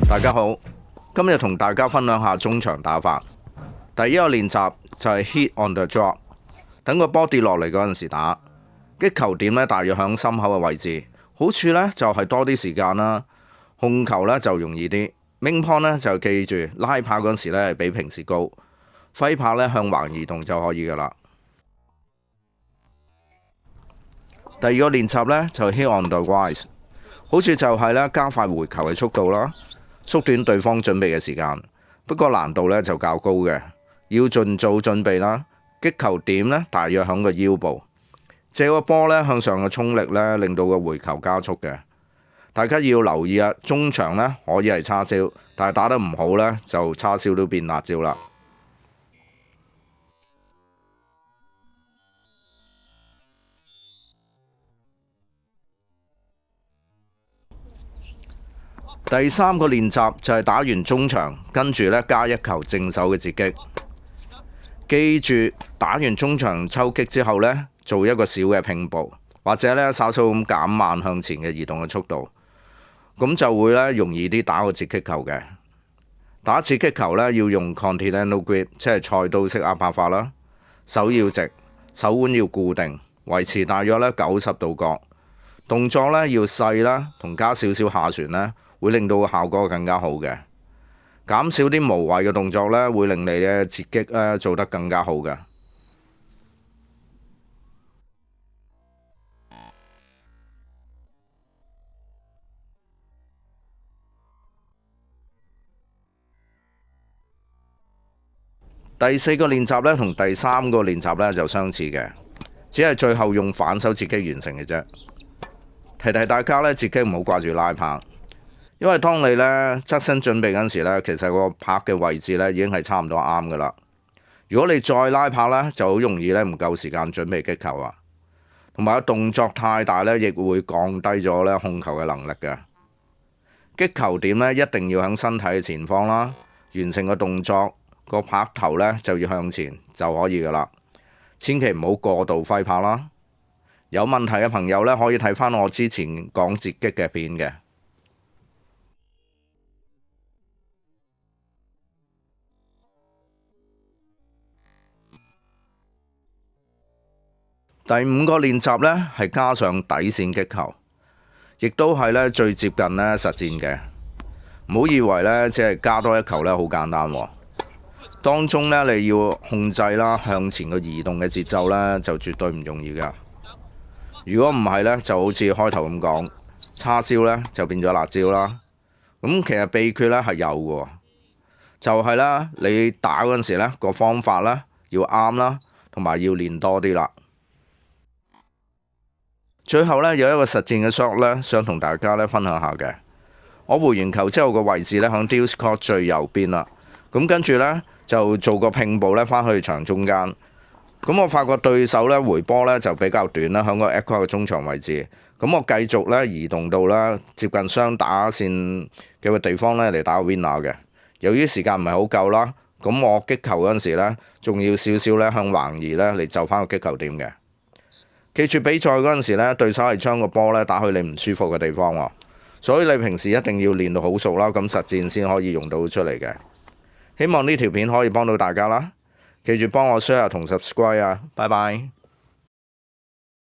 大家好，今日同大家分享下中場打法。第一個練習就係 hit on the drop， 等個波跌落嚟嗰陣時打，擊球點呢大約響心口嘅位置。好處呢就係多啲時間啦，控球呢就容易啲。main point 呢就記住拉拍嗰陣時呢比平時高，揮拍呢向橫移動就可以噶啦。第二個練習呢就係 hit on the rise， 好處就係呢加快回球嘅速度啦，縮短對方準備嘅時間。不過難度呢就較高嘅，要盡早準備啦。擊球點呢大約響個腰部，借個波呢向上嘅衝力呢令到個回球加速嘅。大家要留意啊，中場呢可以係叉燒，但係打得唔好呢，就叉燒都變辣椒啦。第三個練習就係打完中場，跟住呢加一球正手嘅截擊。記住打完中場抽擊之後呢，做一個小嘅拼步，或者呢稍稍咁減慢向前嘅移動嘅速度，咁就會呢容易啲打個截擊球嘅。打截擊球呢要用 continental grip， 即係菜刀式壓拍法啦。手要直，手腕要固定，維持大約呢90度角。動作呢要細啦，同加少少下旋呢，會令到個效果更加好嘅。減少啲無謂嘅動作呢，會令你嘅截擊呢做得更加好嘅。第四個練習呢，同第三個練習呢就相似嘅，只係最後用反手截擊完成嘅啫。提大家呢，截擊唔好掛住拉拍。因為當你呢側身準備嗰陣時呢，其實個拍嘅位置呢已經係差唔多啱噶啦。如果你再拉拍呢，就好容易呢唔夠時間準備擊球啊。同埋個動作太大呢，亦會降低咗呢控球嘅能力嘅。擊球點呢一定要喺身體嘅前方啦，完成個動作個拍頭呢就要向前就可以噶啦。千祈唔好過度揮拍啦。有問題嘅朋友呢，可以睇翻我之前講截擊嘅片嘅。第五個練習呢係加上底線擊球，亦都係呢最接近呢實戰嘅。唔好以為呢只係加多一球呢好簡單喎，當中呢你要控制啦向前個移動嘅節奏呢就絕對唔容易㗎。如果唔係呢，就好似開頭咁講，叉燒呢就變咗辣椒啦。咁其實秘訣呢係有嘅，就係啦你打嗰陣時呢個方法呢要啱啦，同埋要練多啲啦。最後呢，有一個實戰嘅 shot 呢，想同大家呢分享下嘅。我回完球之後個位置呢，響 deuce court 最右邊啦。咁跟住呢，就做個拼步呢返去場中間。咁我發覺對手呢回波呢就比較短啦，響個 edge court 嘅中場位置。咁我繼續呢移動到啦接近雙打線嘅地方呢嚟打個 winner 嘅。由於時間唔係好夠啦，咁我擊球嗰陣時呢，仲要少少呢向橫移呢嚟就返個擊球點嘅。記住比賽嗰陣時呢，對手係將個波呢打去你唔舒服嘅地方喎，所以你平時一定要練到好熟啦，咁實戰先可以用到出嚟嘅。希望呢條片可以幫到大家啦，記住幫我 share 同 subscribe 啊，拜拜。